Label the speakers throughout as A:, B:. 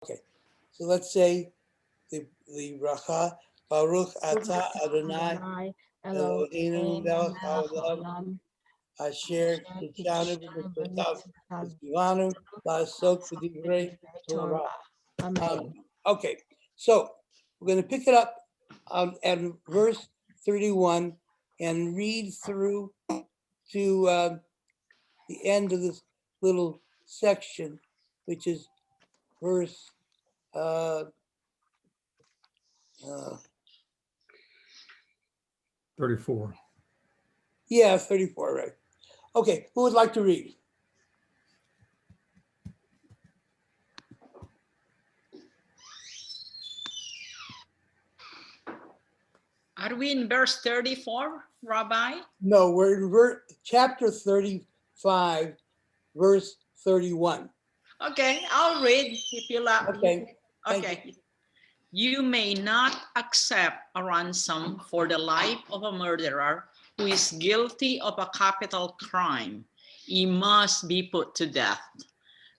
A: Okay, so let's say the bracha, Baruch Atah Adonai
B: Adonai,
A: Eloheinu
B: Eloheinu
A: melech
B: melech
A: haolam
B: haolam,
A: asher
B: asher
A: kitshanu
B: kiddushanu
A: b'mitzvotav
B: b'mitzvotav,
A: v'tzivanu la'asok
B: v'asok
A: b'divrei
B: b'divrei
A: Torah.
B: Torah. Amen.
A: Okay, so we're going to pick it up at verse 31 and read through to the end of this little section, which is verse uh,
C: 34.
A: yeah, 34, right? Okay, who would like to read?
D: Are we in verse 34, Rabbi?
A: No, we're in chapter 35, verse 31.
D: Okay, I'll read if you like.
A: Okay, thank you.
D: Okay. You may not accept a ransom for the life of a murderer who is guilty of a capital crime. He must be put to death.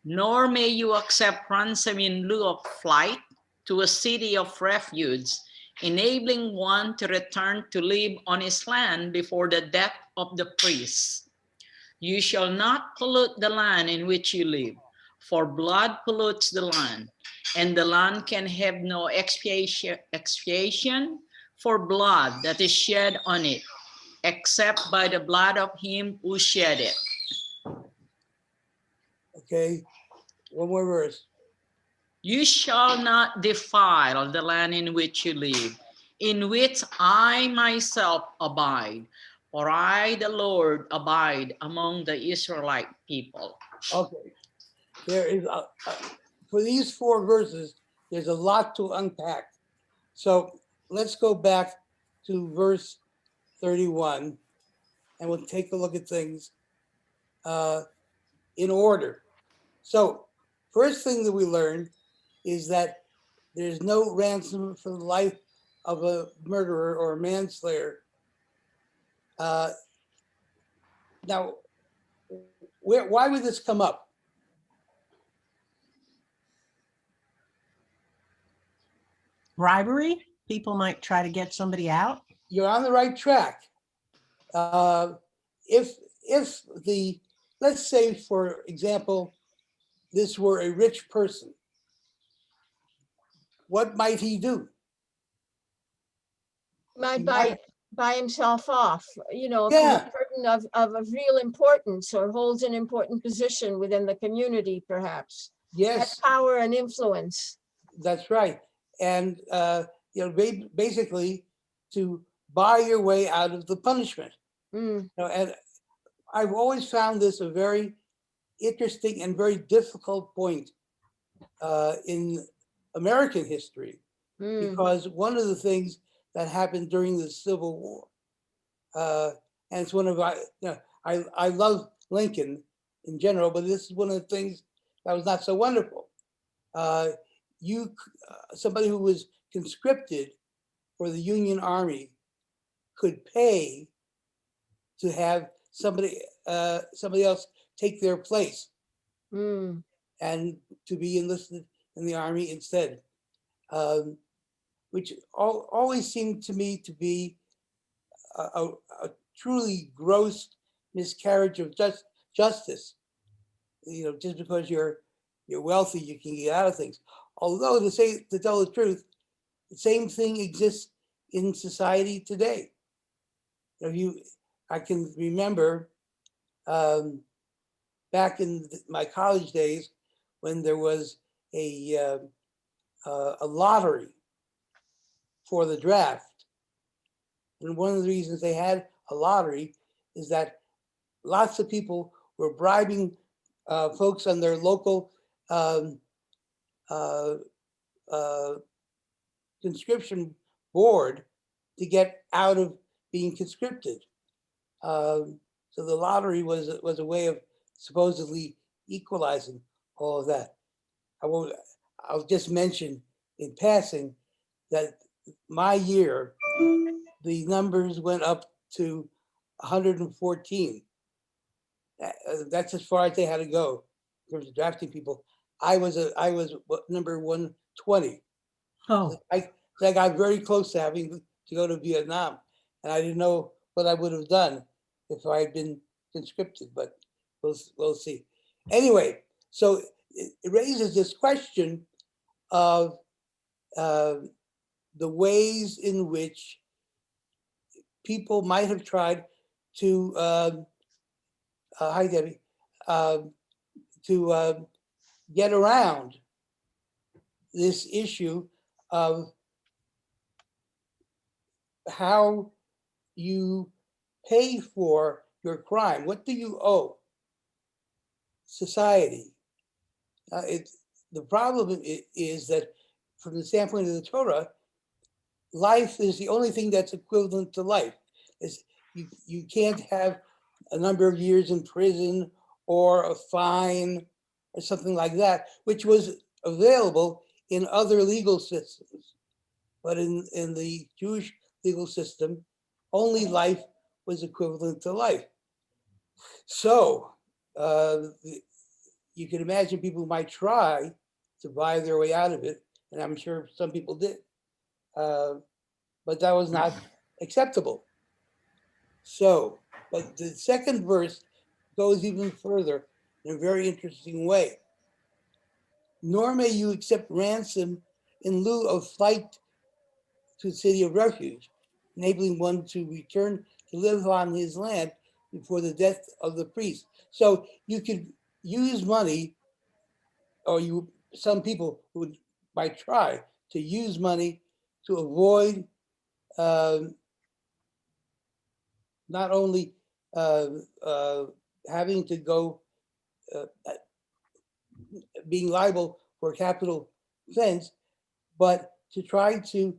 D: Nor may you accept ransom in lieu of flight to a city of refuge, enabling one to return to live on his land before the death of the priest. You shall not pollute the land in which you live, for blood pollutes the land, and the land can have no expiation for blood that is shed on it, except by the blood of him who shed it.
A: Okay, one more verse.
D: You shall not defile the land in which you live, in which I myself abide, for I, the Lord, abide among the Israelite people.
A: Okay, there is for these 4 verses, there's a lot to unpack. So let's go back to verse 31 and we'll take a look at things in order. So first thing that we learned is that there's no ransom for the life of a murderer or a manslayer. Now, why would this come up?
E: Bribery? People might try to get somebody out.
A: You're on the right track. If let's say, for example, this were a rich person, what might he do?
B: Might buy himself off, you know, if
A: Yeah.
B: he's a person of real importance or holds an important position within the community, perhaps.
A: Yes.
B: Has power and influence.
A: That's right. And, basically to buy your way out of the punishment. And I've always found this a very interesting and very difficult point in American history, because one of the things that happened during the Civil War, and it's one of I love Lincoln in general, but this is one of the things that was not so wonderful. Somebody who was conscripted for the Union Army could pay to have somebody else take their place and to be enlisted in the Army instead, which always seemed to me to be a truly gross miscarriage of justice. Just because you're wealthy, you can get out of things. Although to tell the truth, the same thing exists in society today. I can remember back in my college days when there was a lottery for the draft. And one of the reasons they had a lottery is that lots of people were bribing folks on their local conscription board to get out of being conscripted. So the lottery was a way of supposedly equalizing all of that. I'll just mention in passing that my year, the numbers went up to 114. That's as far as they had to go in terms of drafting people. I was number 120.
E: Oh,
A: I got very close to having to go to Vietnam, and I didn't know what I would have done if I had been conscripted, but we'll see. Anyway, so it raises this question of the ways in which people might have tried to, hi Debbie, to get around this issue of how you pay for your crime. What do you owe society? The problem is that from the standpoint of the Torah, life is the only thing that's equivalent to life. You can't have a number of years in prison or a fine or something like that, which was available in other legal systems. But in the Jewish legal system, only life was equivalent to life. So you can imagine people might try to buy their way out of it, and I'm sure some people did, but that was not acceptable. So, but the second verse goes even further in a very interesting way. Nor may you accept ransom in lieu of flight to the city of refuge, enabling one to return to live on his land before the death of the priest. So you could use money, or some people might try to use money to avoid not only having to go, being liable for capital offense, but to try to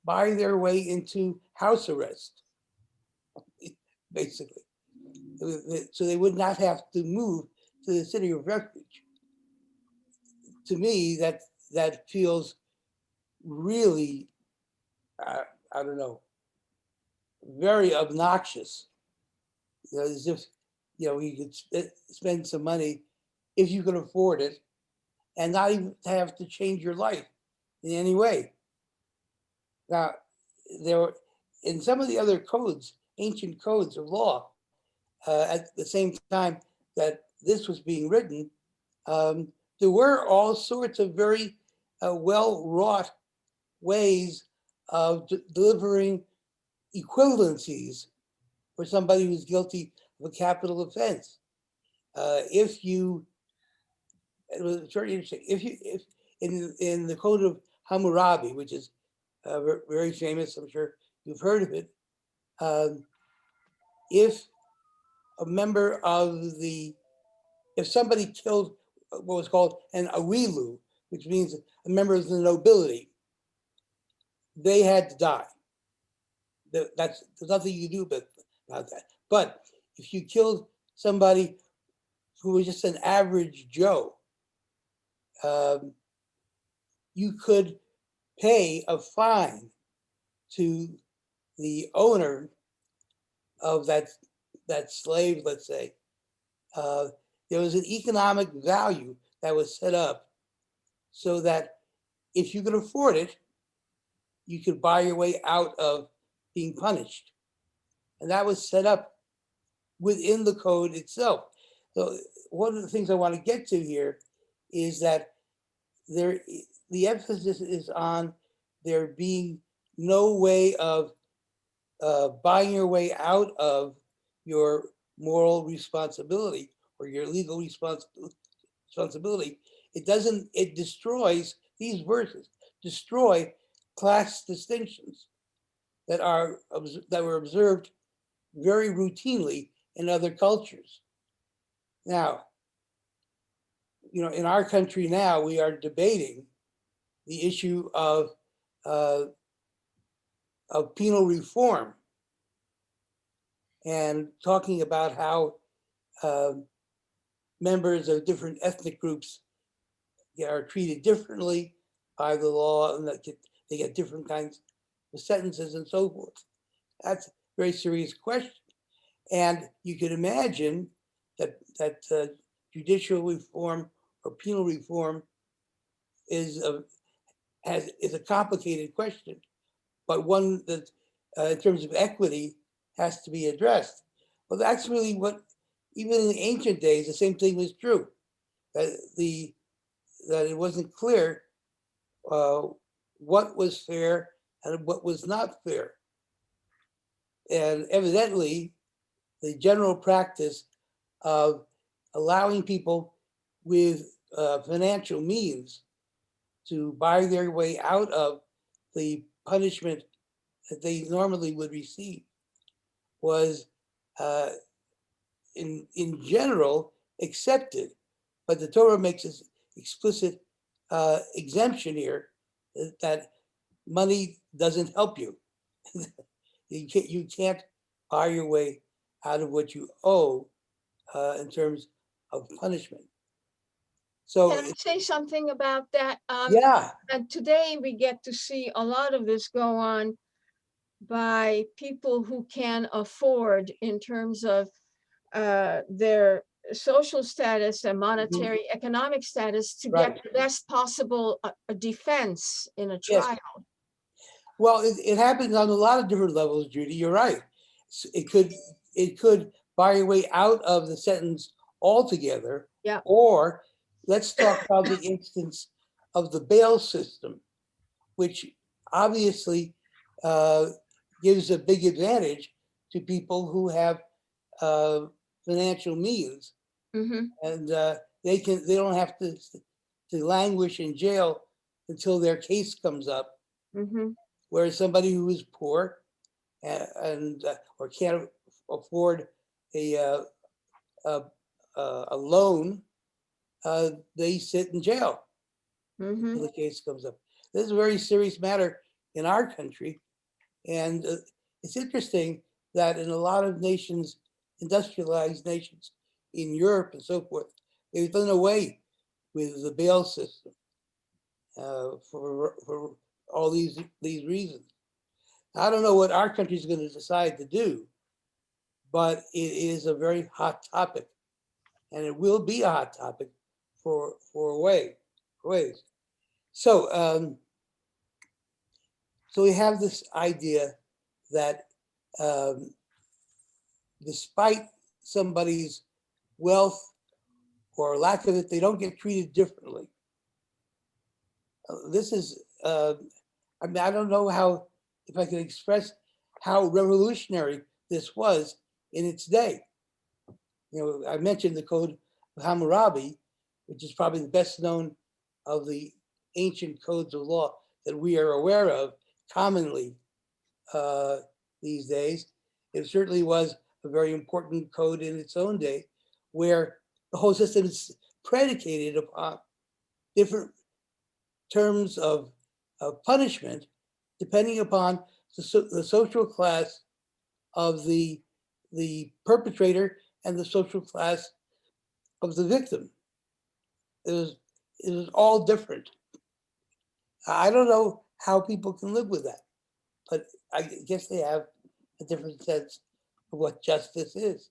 A: buy their way into house arrest, basically. So they would not have to move to the city of refuge. To me, that feels really, I don't know, very obnoxious. As if, you could spend some money if you can afford it and not even have to change your life in any way. Now, there were, in some of the other codes, ancient codes of law, at the same time that this was being written, there were all sorts of very well-wrought ways of delivering equivalencies for somebody who's guilty of a capital offense. If you, it was very interesting, if in the code of Hammurabi, which is very famous, I'm sure you've heard of it, if a member of if somebody killed what was called an awilu, which means a member of the nobility, they had to die. There's nothing you can do about that. But if you killed somebody who was just an average Joe, you could pay a fine to the owner of that slave, let's say. There was an economic value that was set up so that if you could afford it, you could buy your way out of being punished. And that was set up within the code itself. So one of the things I want to get to here is that the emphasis is on there being no way of buying your way out of your moral responsibility or your legal responsibility. It destroys, these verses destroy class distinctions that were observed very routinely in other cultures. Now, in our country now, we are debating the issue of penal reform and talking about how members of different ethnic groups are treated differently by the law, and that they get different kinds of sentences and so forth. That's a very serious question. And you can imagine that judicial reform or penal reform is a complicated question, but one that, in terms of equity, has to be addressed. Well, that's really what, even in the ancient days, the same thing was true. That it wasn't clear what was fair and what was not fair. And evidently, the general practice of allowing people with financial means to buy their way out of the punishment that they normally would receive was in general accepted, but the Torah makes this explicit exemption here that money doesn't help you. You can't buy your way out of what you owe in terms of punishment. So
B: Can I say something about that?
A: yeah,
B: And today we get to see a lot of this go on by people who can afford, in terms of their social status and monetary economic status, to
A: right.
B: get the best possible defense in a
A: Yes.
B: trial.
A: Well, it happens on a lot of different levels, Judy. You're right. It could buy your way out of the sentence altogether.
B: Yeah.
A: Or let's talk about the instance of the bail system, which obviously gives a big advantage to people who have financial means, and they don't have to languish in jail until their case comes up. Whereas somebody who is poor and or can't afford a loan, they sit in jail until the case comes up. This is a very serious matter in our country, and it's interesting that in a lot of nations, industrialized nations in Europe and so forth, they've done away with the bail system for all these reasons. I don't know what our country is going to decide to do, but it is a very hot topic, and it will be a hot topic for ways. So, so we have this idea that despite somebody's wealth or lack of it, they don't get treated differently. This is, I mean, I don't know how, if I can express how revolutionary this was in its day. You know, I mentioned the Code of Hammurabi, which is probably the best known of the ancient codes of law that we are aware of commonly these days. It certainly was a very important code in its own day, where the whole system is predicated upon different terms of punishment, depending upon the social class of the perpetrator and the social class of the victim. It was all different. I don't know how people can live with that, but I guess they have a different sense of what justice is.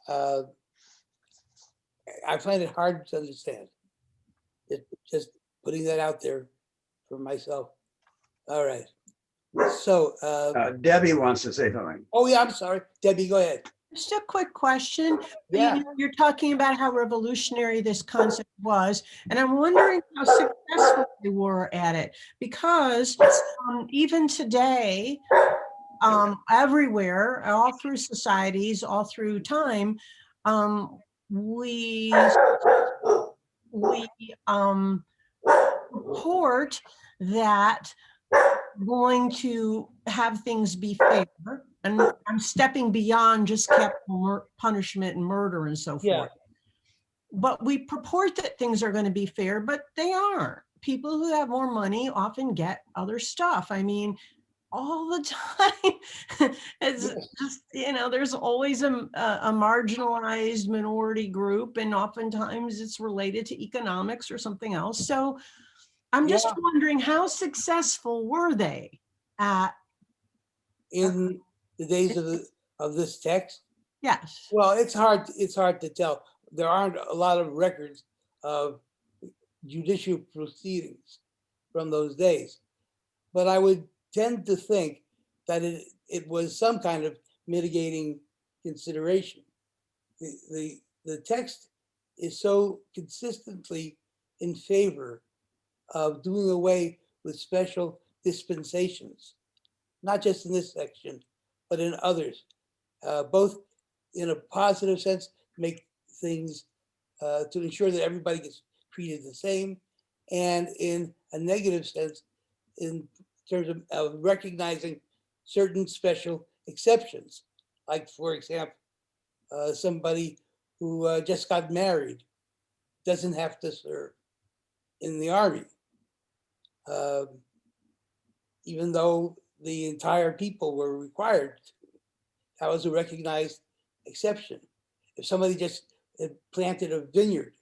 A: I find it hard to understand. Just putting that out there for myself. All right. So
F: Debbie wants to say something.
A: oh yeah, I'm sorry. Debbie, go ahead.
E: Just a quick question.
A: Yeah.
E: You know, you're talking about how revolutionary this concept was, and I'm wondering how successful they were at it, because even today, everywhere, all through societies, all through time, we report that going to have things be fair, and I'm stepping beyond just capital punishment and murder and so forth.
A: Yeah.
E: But we purport that things are going to be fair, but they aren't. People who have more money often get other stuff. I mean, all the time. It's just, you know, there's always a marginalized minority group, and oftentimes it's related to economics or something else. So I'm just wondering, how successful were they at
A: In the days of this text?
E: Yes.
A: Well, it's hard to tell. There aren't a lot of records of judicial proceedings from those days. But I would tend to think that it was some kind of mitigating consideration. The text is so consistently in favor of doing away with special dispensations, not just in this section, but in others, both in a positive sense, make things to ensure that everybody gets treated the same, and in a negative sense, in terms of recognizing certain special exceptions. Like, for example, somebody who just got married doesn't have to serve in the army, even though the entire people were required to. That was a recognized exception. If somebody just had planted a vineyard,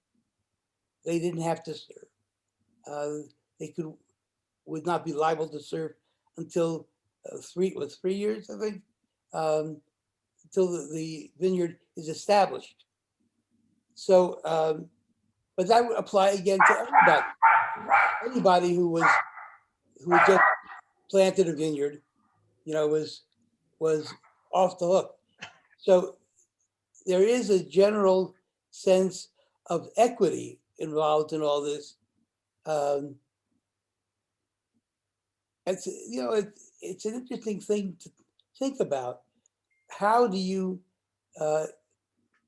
A: they didn't have to serve. They would not be liable to serve until 3 years, I think, until the vineyard is established. So, but that would apply again to everybody. Anybody who just planted a vineyard, was off the hook. So there is a general sense of equity involved in all this. It's an interesting thing to think about. How do you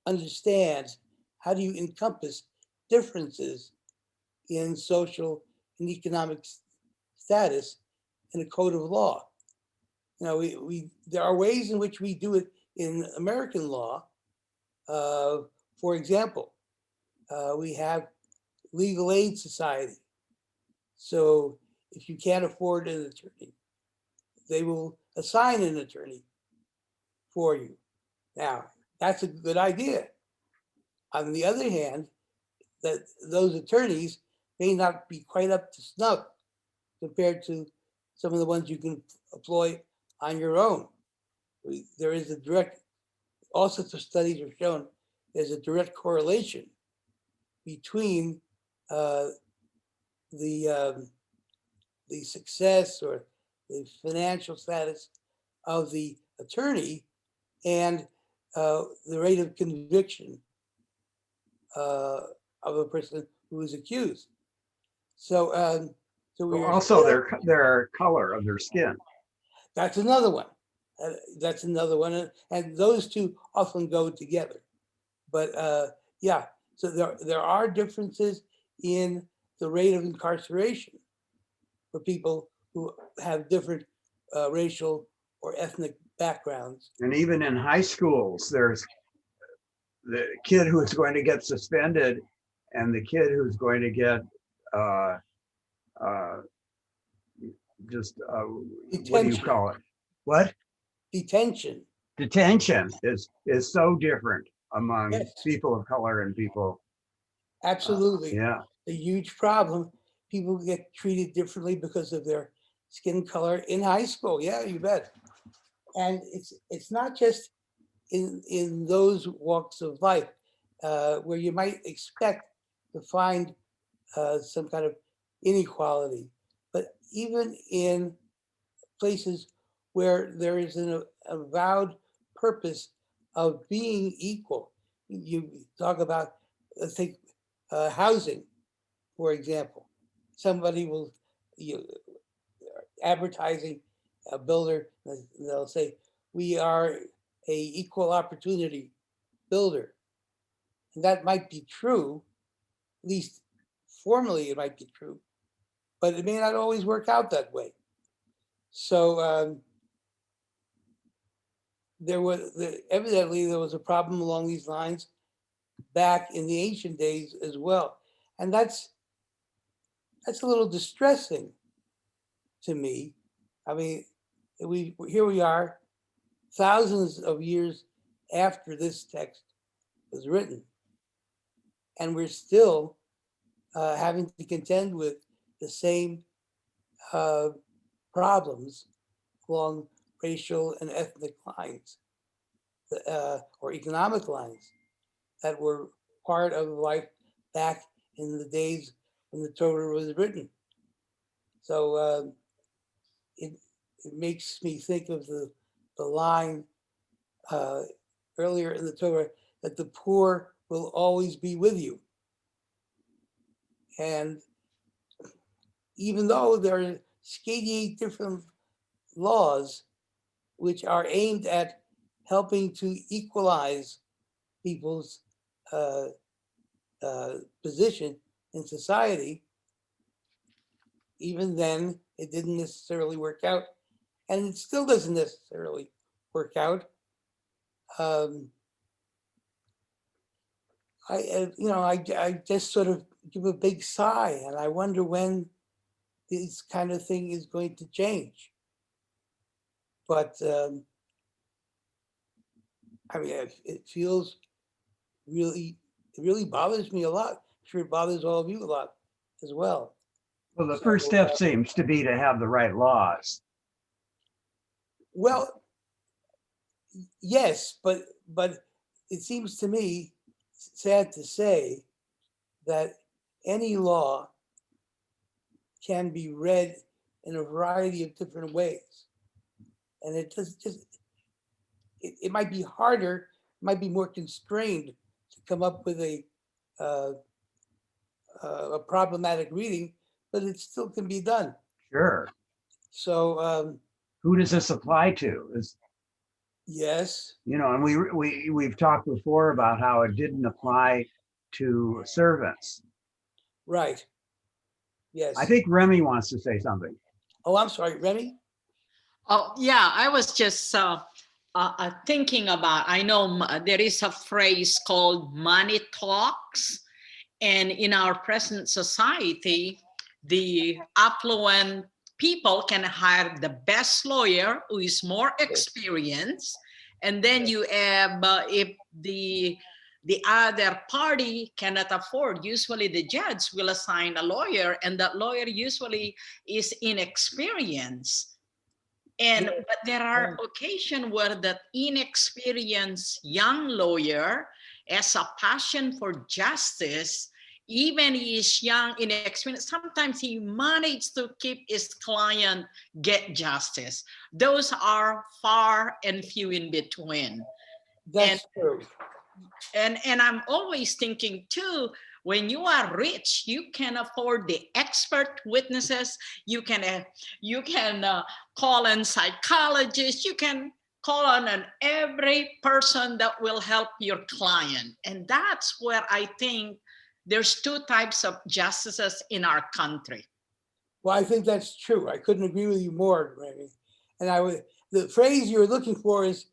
A: understand, how do you encompass differences in social and economic status in a code of law? There are ways in which we do it in American law. For example, we have legal aid society. So if you can't afford an attorney, they will assign an attorney for you. Now, that's a good idea. On the other hand, that those attorneys may not be quite up to snuff compared to some of the ones you can employ on your own. There is a direct, all sorts of studies have shown there's a direct correlation between the success or the financial status of the attorney and the rate of conviction of a person who is accused. So,
F: Also their color of their skin.
A: That's another one. That's another one, and those two often go together. But yeah, so there are differences in the rate of incarceration for people who have different racial or ethnic backgrounds.
F: And even in high schools, there's the kid who is going to get suspended and the kid who's going to get what do you call it? What?
A: Detention.
F: Detention is so different among
A: Yes.
F: people of color and people.
A: Absolutely.
F: Yeah.
A: A huge problem. People get treated differently because of their skin color in high school. Yeah, you bet. And it's not just in those walks of life where you might expect to find some kind of inequality, but even in places where there is an avowed purpose of being equal. You talk about, let's take housing, for example. Somebody will, advertising a builder, they'll say, we are a equal opportunity builder. And that might be true, at least formally it might be true, but it may not always work out that way. So evidently there was a problem along these lines back in the ancient days as well. And that's a little distressing to me. I mean, here we are, thousands of years after this text was written, and we're still having to contend with the same problems along racial and ethnic lines or economic lines that were part of life back in the days when the Torah was written. So it makes me think of the line earlier in the Torah that the poor will always be with you. And even though there are 88 different laws which are aimed at helping to equalize people's position in society, even then it didn't necessarily work out, and it still doesn't necessarily work out. I just sort of give a big sigh, and I wonder when this kind of thing is going to change. But I mean, it feels it really bothers me a lot. I'm sure it bothers all of you a lot as well.
F: Well, the first step seems to be to have the right laws.
A: Well, yes, but it seems to me sad to say that any law can be read in a variety of different ways, and it might be harder, might be more constrained to come up with a problematic reading, but it still can be done.
F: Sure.
A: So
F: Who does this apply to?
A: yes,
F: And we've talked before about how it didn't apply to servants.
A: right. Yes.
F: I think Remy wants to say something.
A: Oh, I'm sorry, Remy.
D: Oh, yeah, I was just thinking about, I know there is a phrase called money talks. And in our present society, the affluent people can hire the best lawyer who is more experienced. And then you have, if the other party cannot afford, usually the judge will assign a lawyer, and that lawyer usually is inexperienced. And but there are occasions where that inexperienced young lawyer has a passion for justice. Even he is young, inexperienced, sometimes he managed to keep his client get justice. Those are far and few in between.
A: That's true.
D: And I'm always thinking too, when you are rich, you can afford the expert witnesses. You can call on psychologists. You can call on every person that will help your client. And that's where I think there's two types of justices in our country.
A: Well, I think that's true. I couldn't agree with you more, Remy. And the phrase you're looking for is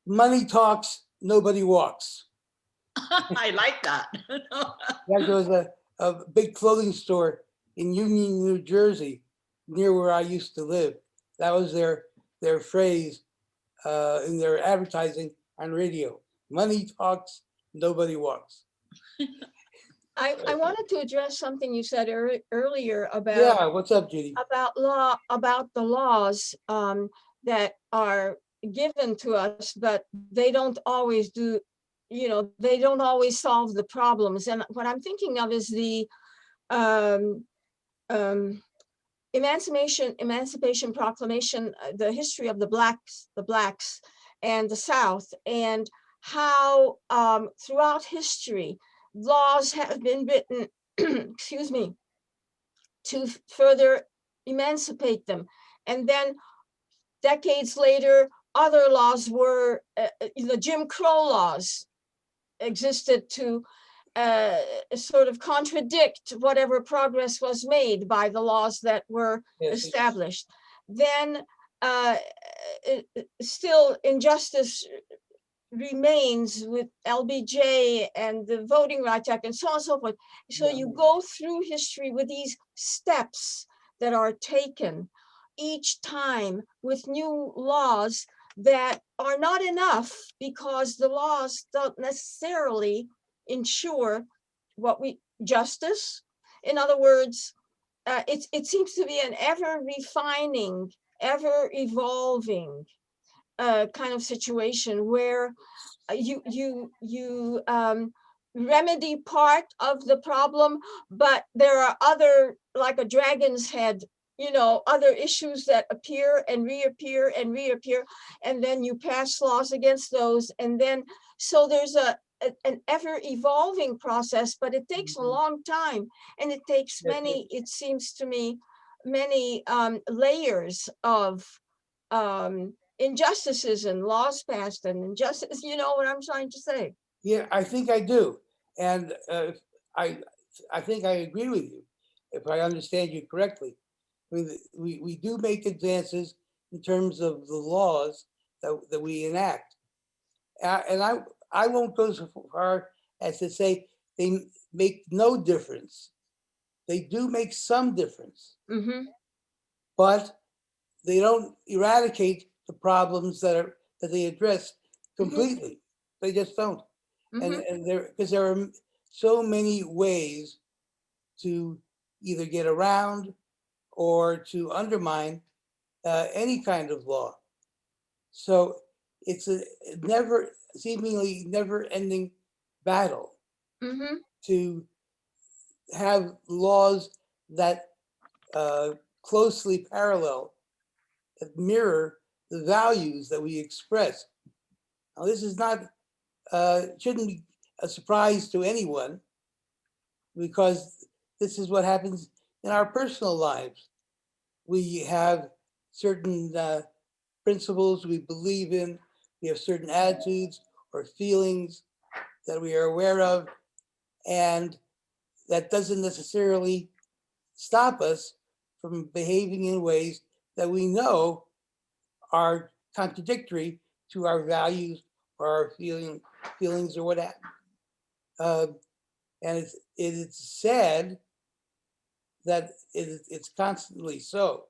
A: money talks, nobody walks.
D: I like that.
A: There was a big clothing store in Union, New Jersey, near where I used to live. That was their phrase in their advertising on radio. Money talks, nobody walks.
B: I wanted to address something you said earlier about
A: Yeah, what's up, Judy?
B: about the laws that are given to us, but they don't always do, they don't always solve the problems. And what I'm thinking of is the Emancipation Proclamation, the history of the blacks and the South, and how throughout history laws have been written, excuse me, to further emancipate them. And then decades later, other laws were, the Jim Crow laws existed to sort of contradict whatever progress was made by the laws that were established. Then still injustice remains with LBJ and the Voting Rights Act and so on and so forth. So you go through history with these steps that are taken each time with new laws that are not enough, because the laws don't necessarily ensure justice. In other words, it seems to be an ever refining, ever evolving kind of situation where you remedy part of the problem, but there are other, like a dragon's head, you know, other issues that appear and reappear and reappear, and then you pass laws against those. And then, so there's an ever evolving process, but it takes a long time, and it takes
A: Yes,
B: many, it seems to me, many layers of injustices and laws passed and injustice, you know what I'm trying to say?
A: Yeah, I think I do. And I, I think I agree with you, if I understand you correctly. We do make advances in terms of the laws that we enact. And I won't go so far as to say they make no difference. They do make some difference,
B: Mm-hmm.
A: but they don't eradicate the problems that they address completely. They just don't.
B: Mm-hmm.
A: And because there are so many ways to either get around or to undermine any kind of law. So it's a seemingly never-ending battle
B: Mm-hmm.
A: to have laws that closely parallel, that mirror the values that we express. Now, this is not shouldn't be a surprise to anyone, because this is what happens in our personal lives. We have certain principles we believe in, we have certain attitudes or feelings that we are aware of, and that doesn't necessarily stop us from behaving in ways that we know are contradictory to our values or our feelings or what have you. And it's sad that it's constantly so.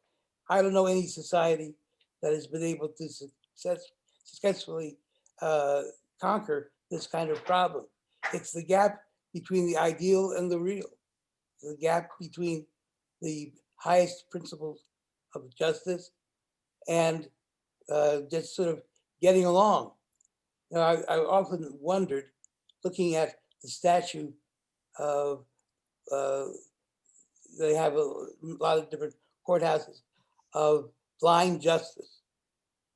A: I don't know any society that has been able to successfully conquer this kind of problem. It's the gap between the ideal and the real, the gap between the highest principles of justice and just sort of getting along. You know, I often wondered, looking at the statue of, they have a lot of different courthouses of blind justice.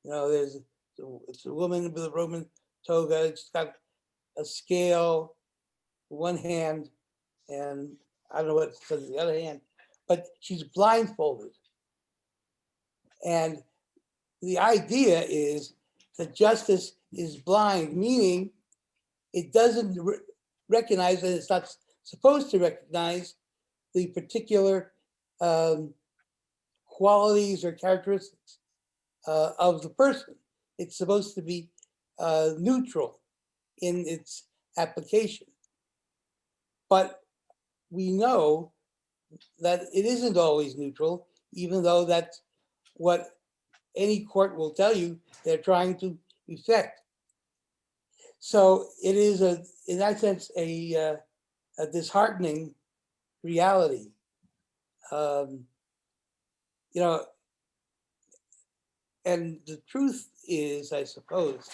A: You know, it's a woman with a Roman toga. It's got a scale, one hand, and I don't know what it says the other hand, but she's blindfolded. And the idea is that justice is blind, meaning it doesn't recognize, and it's not supposed to recognize, the particular qualities or characteristics of the person. It's supposed to be neutral in its application. But we know that it isn't always neutral, even though that's what any court will tell you they're trying to effect. So it is, in that sense, a disheartening reality. You know, and the truth is, I suppose,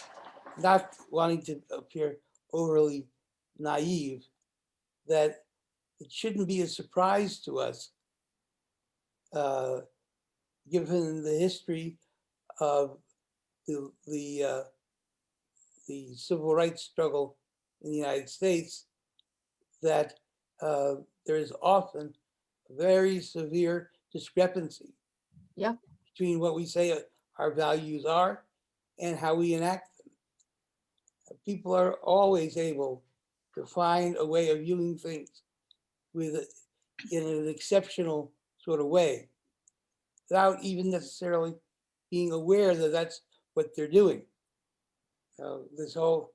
A: not wanting to appear overly naive, that it shouldn't be a surprise to us, given the history of the civil rights struggle in the United States, that there is often a very severe discrepancy
B: Yeah.
A: between what we say our values are and how we enact them. People are always able to find a way of viewing things in an exceptional sort of way, without even necessarily being aware that that's what they're doing. This whole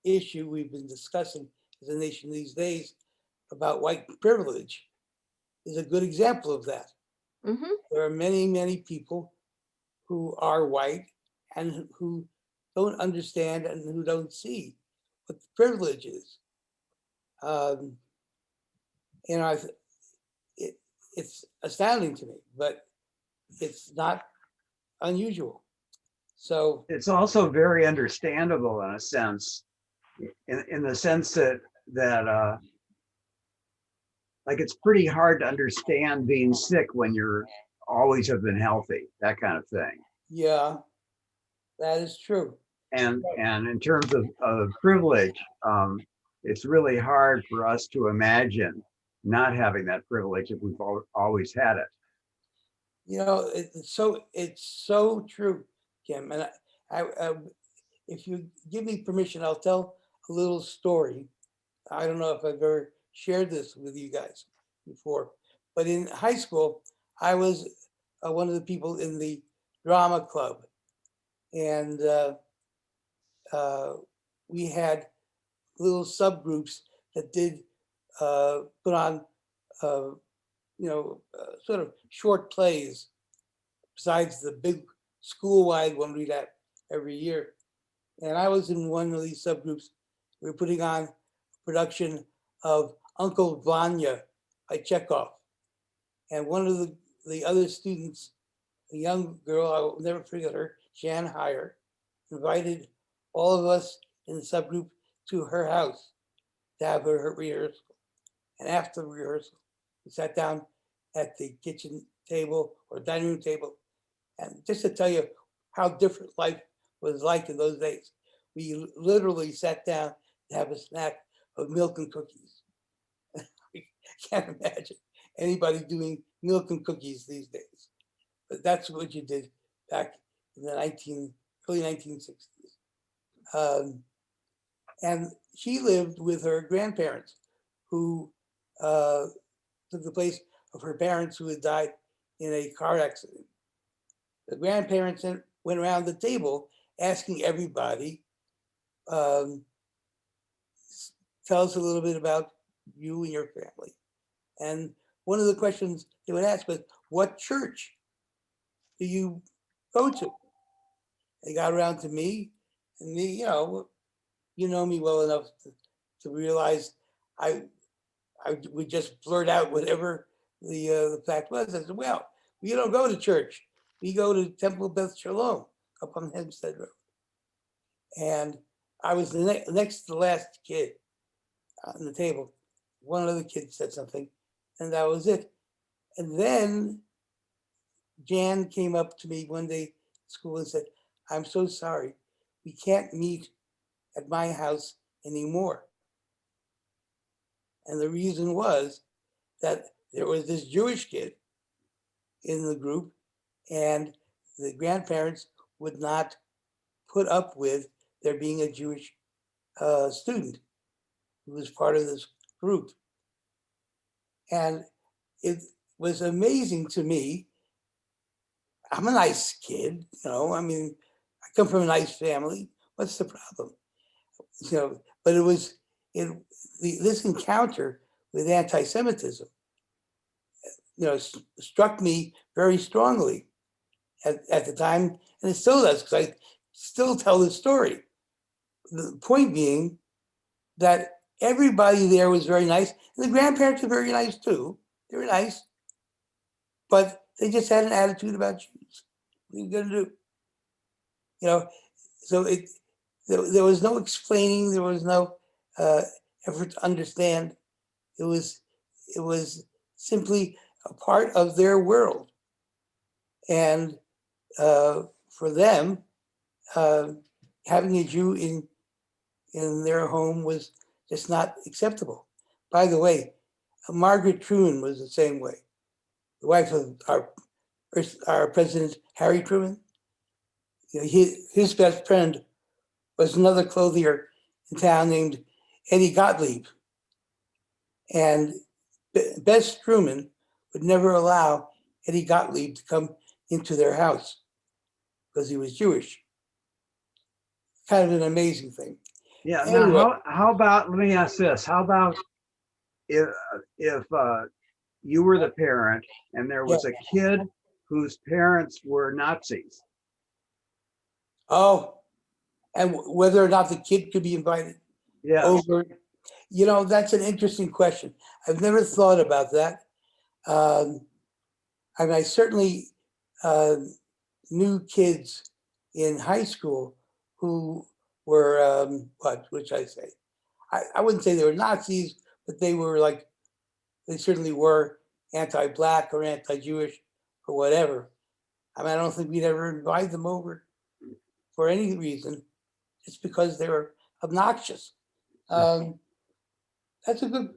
A: issue we've been discussing as a nation these days about white privilege is a good example of that.
B: Mm-hmm.
A: There are many, many people who are white and who don't understand and who don't see what the privilege is. You know, it's astounding to me, but it's not unusual. So
F: It's also very understandable in a sense, in the sense that like it's pretty hard to understand being sick when you're always have been healthy, that kind of thing.
A: Yeah, that is true.
F: And in terms of privilege, it's really hard for us to imagine not having that privilege if we've always had it.
A: You know, it's so true, Kim. And I if you give me permission, I'll tell a little story. I don't know if I've ever shared this with you guys before, but in high school, I was one of the people in the drama club, and we had little subgroups that did put on, sort of short plays besides the big school-wide one we'd have every year. And I was in one of these subgroups. We were putting on a production of Uncle Vanya by Chekhov. And one of the other students, a young girl, I will never forget her, Jan Heyer, invited all of us in the subgroup to her house to have her rehearsal. And after the rehearsal, we sat down at the kitchen table or dining room table. And just to tell you how different life was like in those days, we literally sat down to have a snack of milk and cookies. I can't imagine anybody doing milk and cookies these days. But that's what you did back in the early 1960s. And she lived with her grandparents, who took the place of her parents who had died in a car accident. The grandparents went around the table asking everybody, tell us a little bit about you and your family. And one of the questions they would ask was, what church do you go to? They got around to me, and me, you know me well enough to realize I would just blurt out whatever the fact was. I said, well, we don't go to church. We go to Temple Beth Shalom up on Hempstead Road. And I was the next to the last kid on the table. One other kid said something, and that was it. And then Jan came up to me one day at school and said, I'm so sorry. We can't meet at my house anymore. And the reason was that there was this Jewish kid in the group, and the grandparents would not put up with there being a Jewish student who was part of this group. And it was amazing to me. I'm a nice kid, I mean, I come from a nice family. What's the problem? But it was this encounter with anti-Semitism, struck me very strongly at the time, and it still does, because I still tell the story. The point being that everybody there was very nice, and the grandparents were very nice too. They were nice, but they just had an attitude about Jews. What are you gonna do? So there was no explaining. There was no effort to understand. It was simply a part of their world, and for them, having a Jew in their home was just not acceptable. By the way, Margaret Truman was the same way. The wife of our president, Harry Truman. His best friend was another clothier in town named Eddie Gottlieb. And Bess Truman would never allow Eddie Gottlieb to come into their house because he was Jewish. Kind of an amazing thing.
F: Yeah.
A: Anyway.
F: Now, how about, let me ask this. How about if you were the parent and there was a kid whose parents were Nazis?
A: Oh, and whether or not the kid could be invited over. That's an interesting question. I've never thought about that. I certainly knew kids in high school who which I say, I wouldn't say they were Nazis, but they were like, they certainly were anti-Black or anti-Jewish or whatever. I mean, I don't think we'd ever invite them over for any reason, just because they were obnoxious. That's a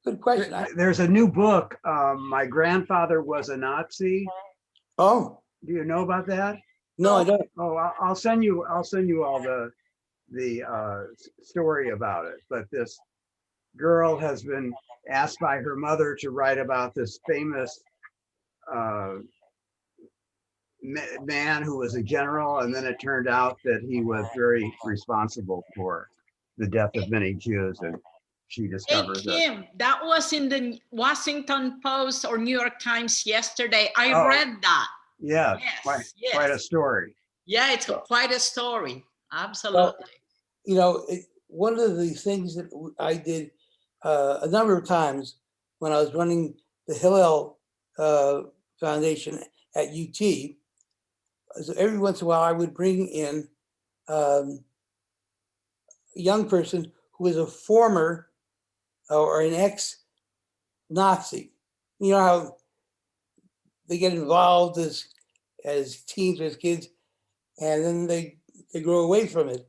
A: good question.
F: There's a new book. My grandfather was a Nazi.
A: Oh,
F: Do you know about that?
A: no, I don't.
F: Oh, I'll send you all the story about it. But this girl has been asked by her mother to write about this famous man who was a general, and then it turned out that he was very responsible for the death of many Jews, and she
D: Hey,
F: discovers that.
D: Kim, that was in the Washington Post or New York Times yesterday. I
F: Oh.
D: read that.
F: Yeah,
D: Yes,
F: quite a
D: yes.
F: story.
D: Yeah, it's quite a story. Absolutely.
A: You know, one of the things that I did a number of times when I was running the Hillel Foundation at UT, is every once in a while I would bring in a young person who was a former or an ex-Nazi. You know how they get involved as teens or as kids, and then they grow away from it.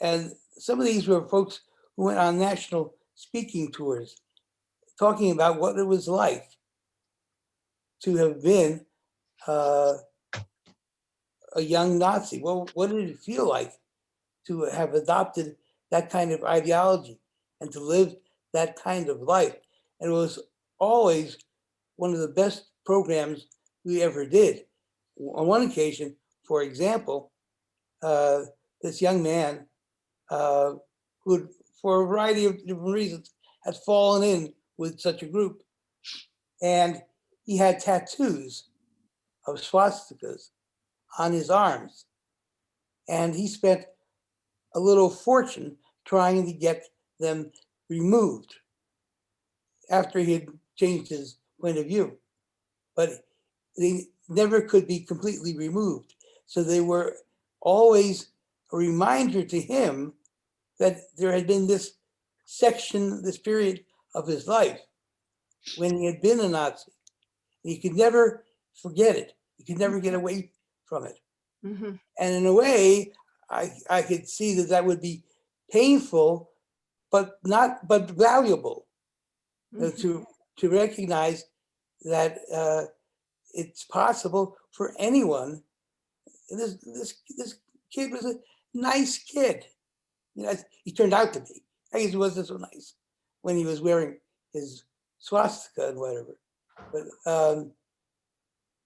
A: And some of these were folks who went on national speaking tours, talking about what it was like to have been a young Nazi. Well, what did it feel like to have adopted that kind of ideology and to live that kind of life? And it was always one of the best programs we ever did. On one occasion, for example, this young man who, for a variety of different reasons, had fallen in with such a group. And he had tattoos of swastikas on his arms. And he spent a little fortune trying to get them removed after he had changed his point of view. But they never could be completely removed. So they were always a reminder to him that there had been this section, this period of his life when he had been a Nazi. He could never forget it. He could never get away from it.
B: Mhm.
A: And in a way, I could see that that would be painful, but valuable to recognize that it's possible for anyone. This kid was a nice kid. You know, he turned out to be. I guess he wasn't so nice when he was wearing his swastika and whatever.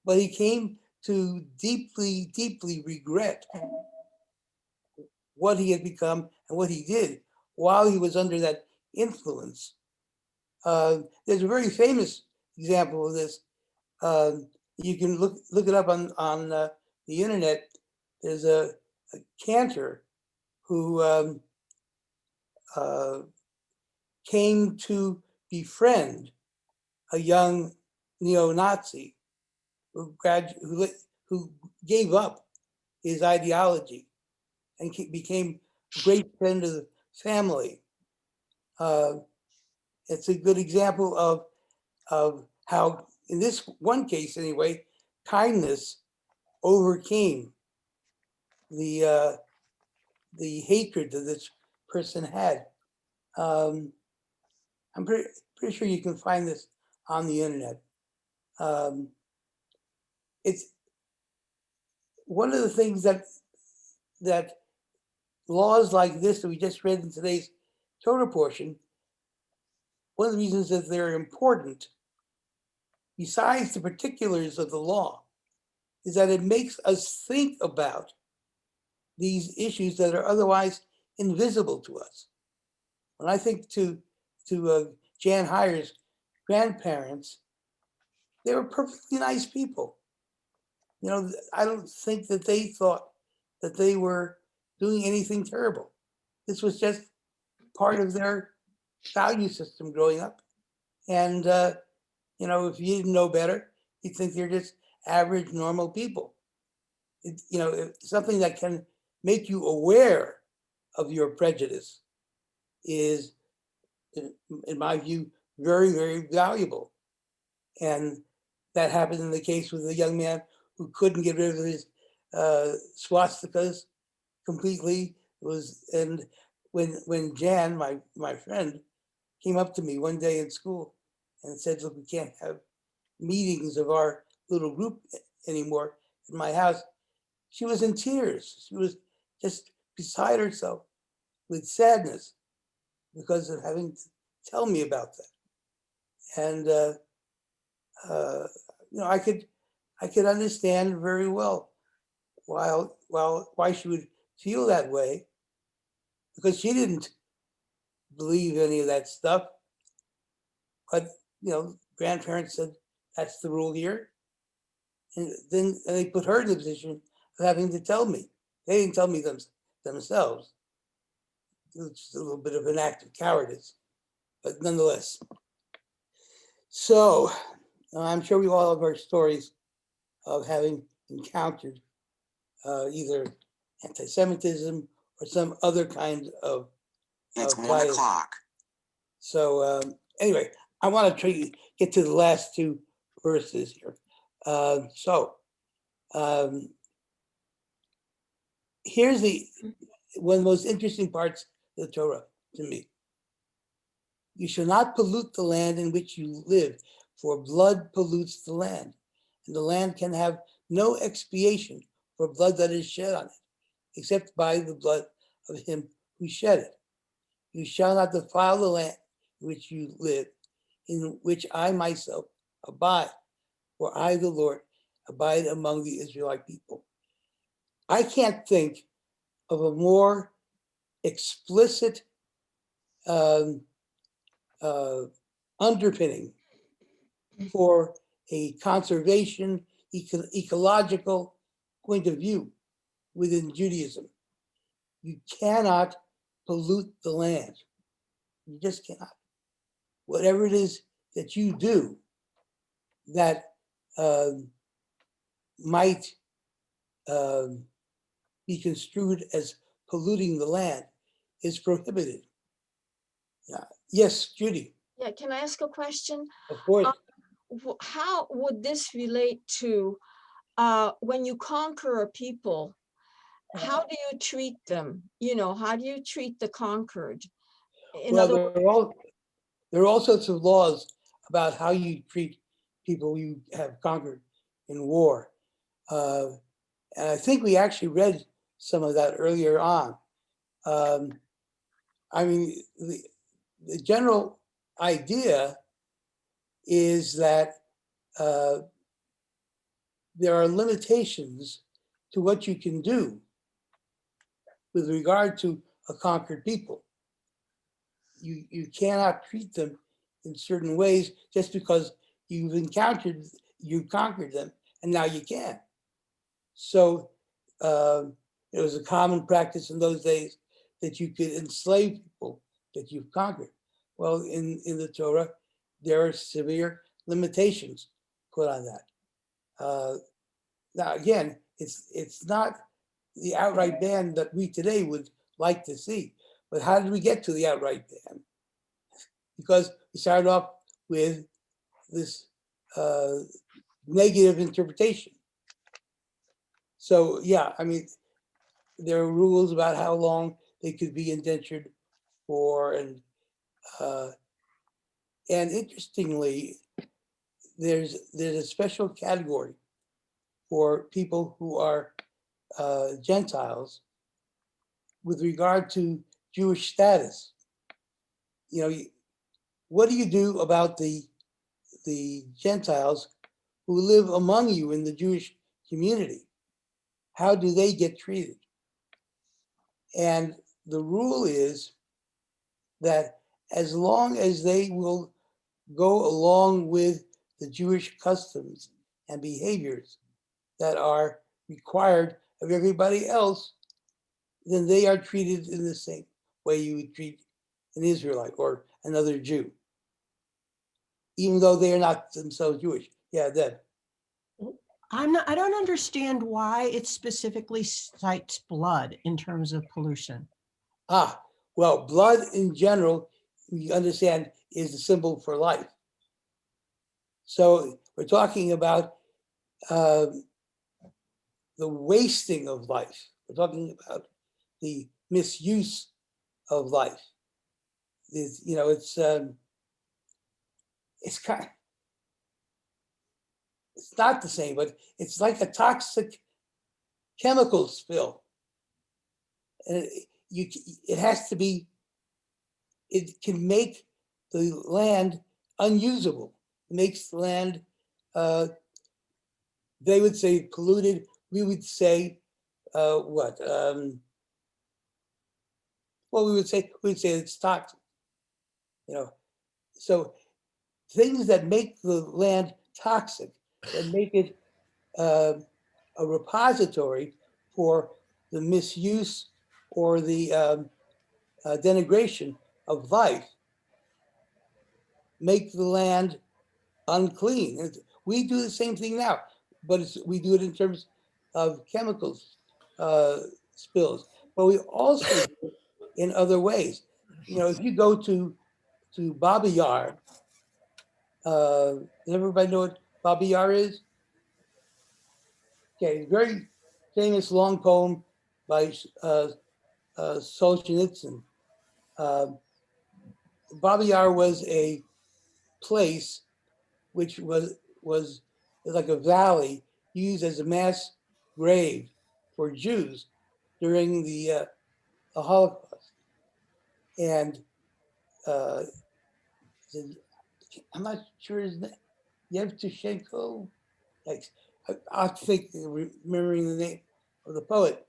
A: But he came to deeply, deeply regret what he had become and what he did while he was under that influence. There's a very famous example of this. You can look it up on the internet. There's a cantor who came to befriend a young neo-Nazi who gave up his ideology and became a great friend of the family. It's a good example of how, in this one case anyway, kindness overcame the hatred that this person had. I'm pretty sure you can find this on the internet. It's one of the things that laws like this that we just read in today's Torah portion, one of the reasons that they're important, besides the particulars of the law, is that it makes us think about these issues that are otherwise invisible to us. When I think to Jan Heyer's grandparents, they were perfectly nice people. You know, I don't think that they thought that they were doing anything terrible. This was just part of their value system growing up. And, you know, if you didn't know better, you'd think they're just average, normal people. It's something that can make you aware of your prejudice is, in my view, very, very valuable. And that happened in the case with a young man who couldn't get rid of his swastikas completely. And when Jan, my friend, came up to me one day in school and said, look, we can't have meetings of our little group anymore in my house, she was in tears. She was just beside herself with sadness because of having to tell me about that. And I could understand very well why she would feel that way, because she didn't believe any of that stuff. But grandparents said that's the rule here, and then they put her in the position of having to tell me. They didn't tell me themselves. It's a little bit of an act of cowardice, but nonetheless. So I'm sure we all have our stories of having encountered either anti-Semitism or some other kind of
G: It's
A: bias.
G: 1:00.
A: So anyway, I want to get to the last two verses here. Here's one of the most interesting parts of the Torah to me. You shall not pollute the land in which you live, for blood pollutes the land, and the land can have no expiation for blood that is shed on it, except by the blood of him who shed it. You shall not defile the land in which you live, in which I myself abide, for I, the Lord, abide among the Israelite people. I can't think of a more explicit underpinning for a conservation, ecological point of view within Judaism. You cannot pollute the land. You just cannot. Whatever it is that you do that might be construed as polluting the land is prohibited. Yes, Judy.
B: Yeah, can I ask a question?
A: Of course.
B: How would this relate to when you conquer a people? How do you treat them? How do you treat the conquered?
A: Well, there are all sorts of laws about how you treat people you have conquered in war. And I think we actually read some of that earlier on. I mean, the general idea is that there are limitations to what you can do with regard to a conquered people. You cannot treat them in certain ways just because you conquered them, and now you can. So it was a common practice in those days that you could enslave people that you've conquered. Well, in the Torah, there are severe limitations put on that. Now, again, it's not the outright ban that we today would like to see. But how did we get to the outright ban? Because we started off with this negative interpretation. So yeah, I mean, there are rules about how long they could be indentured for, and interestingly, there's a special category for people who are Gentiles with regard to Jewish status. What do you do about the Gentiles who live among you in the Jewish community? How do they get treated? And the rule is that as long as they will go along with the Jewish customs and behaviors that are required of everybody else, then they are treated in the same way you would treat an Israelite or another Jew, even though they are not themselves Jewish. Yeah, Deb.
E: I don't understand why it specifically cites blood in terms of pollution.
A: Well, blood in general, we understand, is the symbol for life. So we're talking about the wasting of life. We're talking about the misuse of life. It's kind. It's not the same, but it's like a toxic chemical spill, and it has to be. It can make the land unusable. It makes the land. They would say polluted. We would say what? Well, we would say it's toxic. So things that make the land toxic, that make it a repository for the misuse or the denigration of life, make the land unclean. We do the same thing now, but we do it in terms of chemicals spills. But we also do it in other ways. If you go to Babi Yar, does everybody know what Babi Yar is? Okay, very famous long poem by Solzhenitsyn. Babi Yar was a place which was like a valley used as a mass grave for Jews during the Holocaust. And I'm not sure his name, Yevtushenko. Like, I think remembering the name of the poet,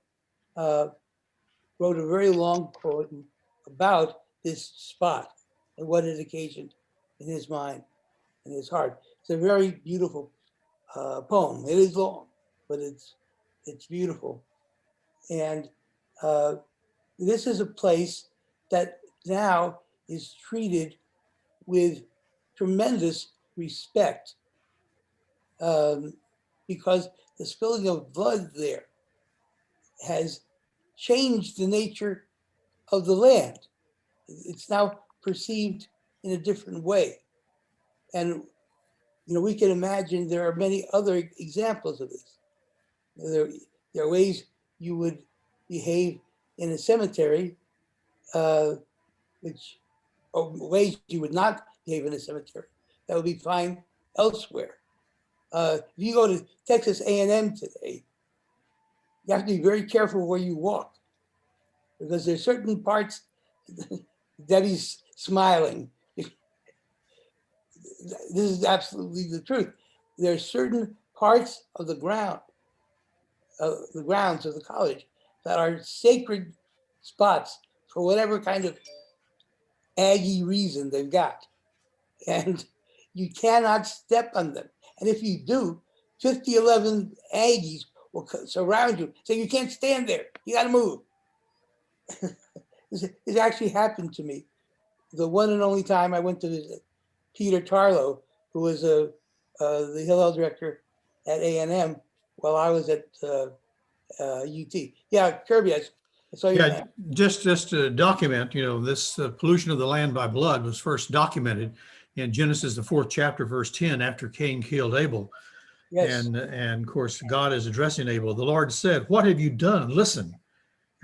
A: wrote a very long poem about this spot and what it occasioned in his mind and his heart. It's a very beautiful poem. It is long, but it's beautiful. And this is a place that now is treated with tremendous respect because the spilling of blood there has changed the nature of the land. It's now perceived in a different way. And we can imagine there are many other examples of this. There are ways you would behave in a cemetery, or ways you would not behave in a cemetery that would be fine elsewhere. If you go to Texas A&M today, you have to be very careful where you walk because there's certain parts. Debbie's smiling. This is absolutely the truth. There are certain parts of the grounds of the college that are sacred spots for whatever kind of Aggie reason they've got. And you cannot step on them. And if you do, 11 Aggies will surround you. So you can't stand there. You got to move. This actually happened to me. The one and only time I went to visit Peter Tarlow, who was the Hillel director at A&M while I was at UT. Yeah, Kirby, I saw you.
C: Yeah, just to document, this pollution of the land by blood was first documented in Genesis, the 4th chapter, verse 10, after Cain killed Abel.
A: Yes.
C: And of course, God is addressing Abel. The Lord said, "What have you done? Listen,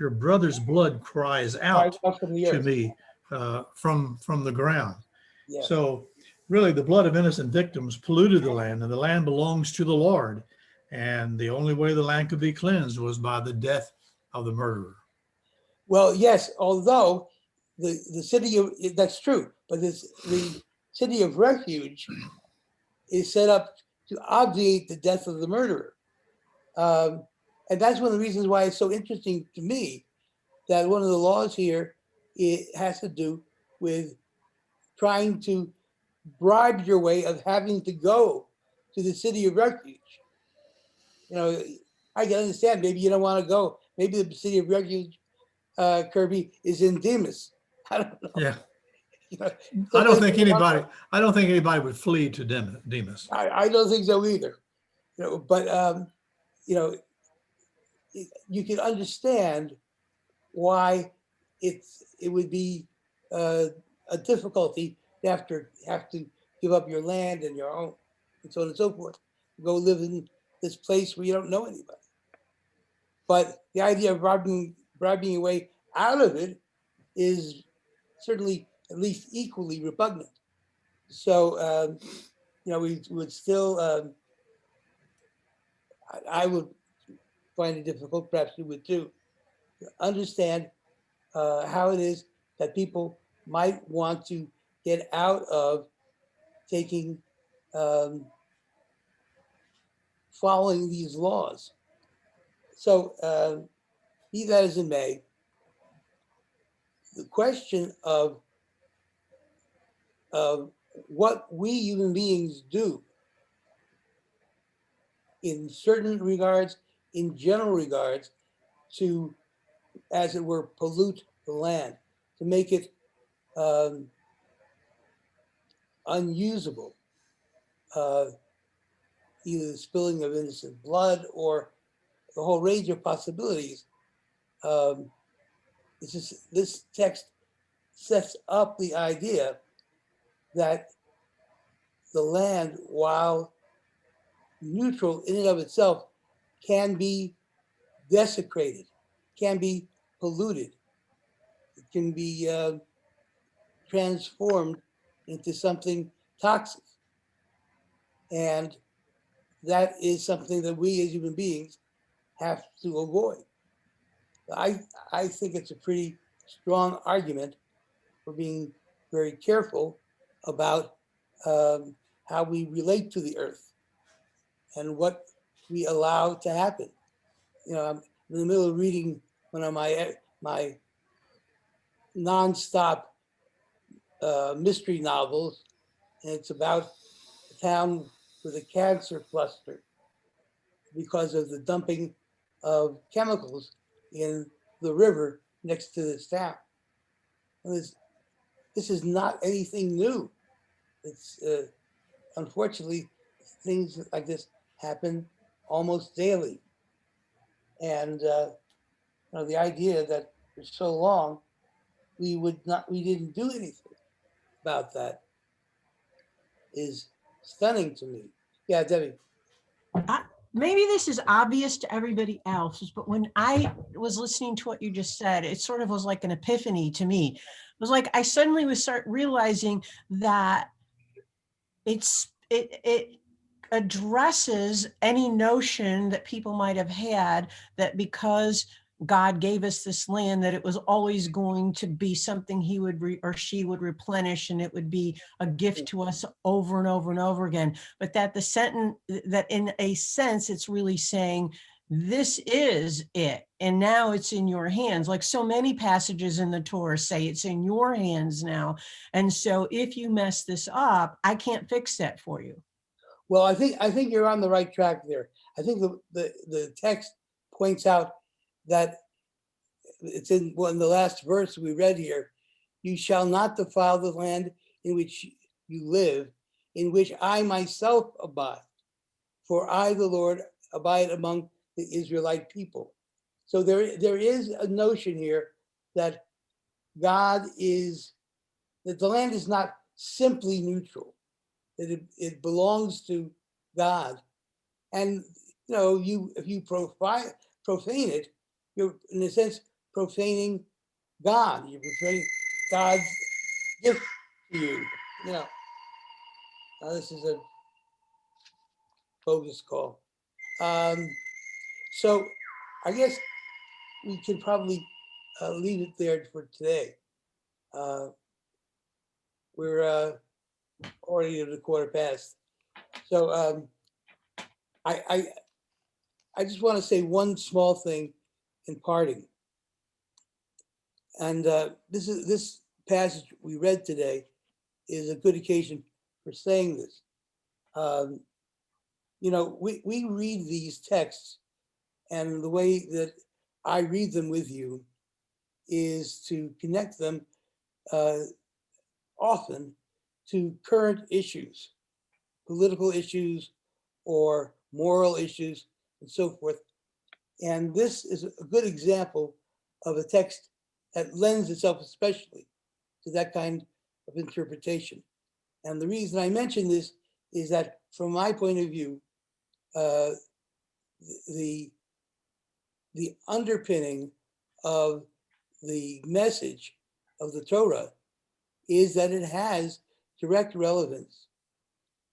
C: your brother's blood cries out to me from the ground."
A: Yeah.
C: So really, the blood of innocent victims polluted the land, and the land belongs to the Lord. And the only way the land could be cleansed was by the death of the murderer.
A: Well, yes, although the city of, that's true, but the city of refuge is set up to obviate the death of the murderer. And that's one of the reasons why it's so interesting to me that one of the laws here, it has to do with trying to bribe your way of having to go to the city of refuge. I can understand, maybe you don't want to go. Maybe the city of refuge, Kirby, is in Demas. I don't know.
C: Yeah. I don't think anybody would flee to Demas.
A: I don't think so either. But you can understand why it would be a difficulty to have to give up your land and your own and so on and so forth. Go live in this place where you don't know anybody. But the idea of robbing your way out of it is certainly at least equally repugnant. So we would still. I would find it difficult, perhaps you would too, to understand how it is that people might want to get out of taking, following these laws. So be that as it may, the question of what we human beings do in certain regards, in general regards, to, as it were, pollute the land, to make it unusable, either the spilling of innocent blood or the whole range of possibilities. This text sets up the idea that the land, while neutral in and of itself, can be desecrated, can be polluted, it can be transformed into something toxic. And that is something that we as human beings have to avoid. I think it's a pretty strong argument for being very careful about how we relate to the earth and what we allow to happen. I'm in the middle of reading one of my nonstop mystery novels, and it's about a town with a cancer cluster because of the dumping of chemicals in the river next to this town. This is not anything new. It's unfortunately, things like this happen almost daily. And the idea that for so long we didn't do anything about that is stunning to me. Yeah, Debbie.
E: Maybe this is obvious to everybody else, but when I was listening to what you just said, it sort of was like an epiphany to me. It was like I suddenly was start realizing that it addresses any notion that people might have had that because God gave us this land, that it was always going to be something he would or she would replenish, and it would be a gift to us over and over and over again. But that that in a sense, it's really saying, this is it, and now it's in your hands. Like so many passages in the Torah say it's in your hands now. And so if you mess this up, I can't fix that for you.
A: Well, I think you're on the right track there. I think the text points out that it's in the last verse we read here. You shall not defile the land in which you live, in which I myself abide. For I, the Lord, abide among the Israelite people. So there is a notion here that that the land is not simply neutral, that it belongs to God. And if you profane it, you're in a sense profaning God. You're profaning God's gift to you. Now this is a bogus call. So I guess we can probably leave it there for today. We're already at 1:15. So I just want to say one small thing in parting. And this passage we read today is a good occasion for saying this. We read these texts, and the way that I read them with you is to connect them often to current issues, political issues, or moral issues, and so forth. And this is a good example of a text that lends itself especially to that kind of interpretation. And the reason I mention this is that from my point of view, the underpinning of the message of the Torah is that it has direct relevance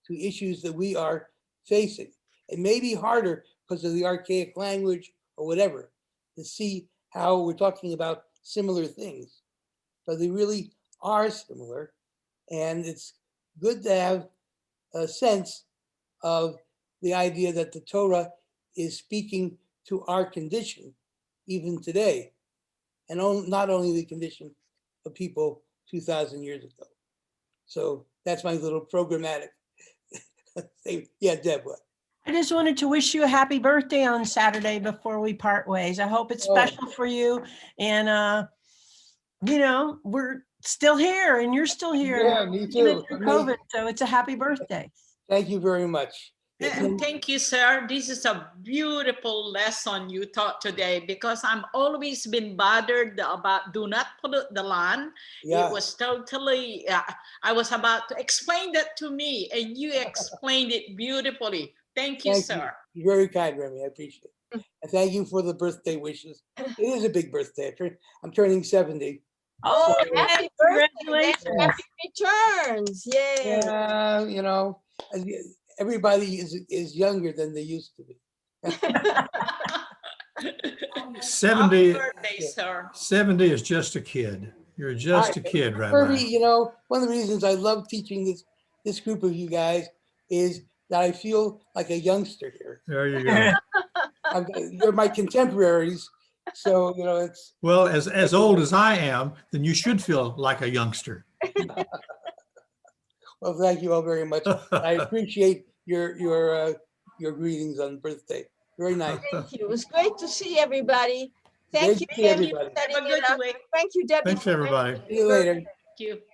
A: to issues that we are facing. It may be harder because of the archaic language or whatever to see how we're talking about similar things, but they really are similar. And it's good to have a sense of the idea that the Torah is speaking to our condition even today, and not only the condition of people 2,000 years ago. So that's my little programmatic. Yeah, Deb, what?
E: I just wanted to wish you a happy birthday on Saturday before we part ways. I hope it's special for you. And, you know, we're still here and you're still here.
A: Yeah, me too.
E: COVID, so it's a happy birthday.
A: Thank you very much.
D: Thank you, sir. This is a beautiful lesson you taught today, because I'm always been bothered about do not pollute the land.
A: Yeah.
D: It was totally, I was about to explain that to me, and you explained it beautifully. Thank you, sir.
A: You're very kind, Remy. I appreciate it. And thank you for the birthday wishes. It is a big birthday. I'm turning 70.
E: Oh,
A: So,
B: Happy
E: congratulations.
B: birthday, happy returns. Yay.
A: yeah, you know, everybody is younger than they used to be.
C: 70,
D: Happy birthday, sir.
C: 70 is just a kid. You're just a kid, Rabbi.
A: You know, one of the reasons I love teaching this group of you guys is that I feel like a youngster here.
C: There you go.
A: You're my contemporaries, so you know it's.
C: Well, as old as I am, then you should feel like a youngster.
A: Well, thank you all very much. I appreciate your greetings on birthday. Very nice.
B: Thank you. It was great to see everybody.
A: Great
B: Thank you,
A: to see
B: Debbie,
A: everybody.
B: for setting
D: Have a
B: it
D: good
B: up.
D: week.
B: Thank you, Debbie.
C: Thanks,
B: for
C: everybody.
A: See you later.
D: Thank you.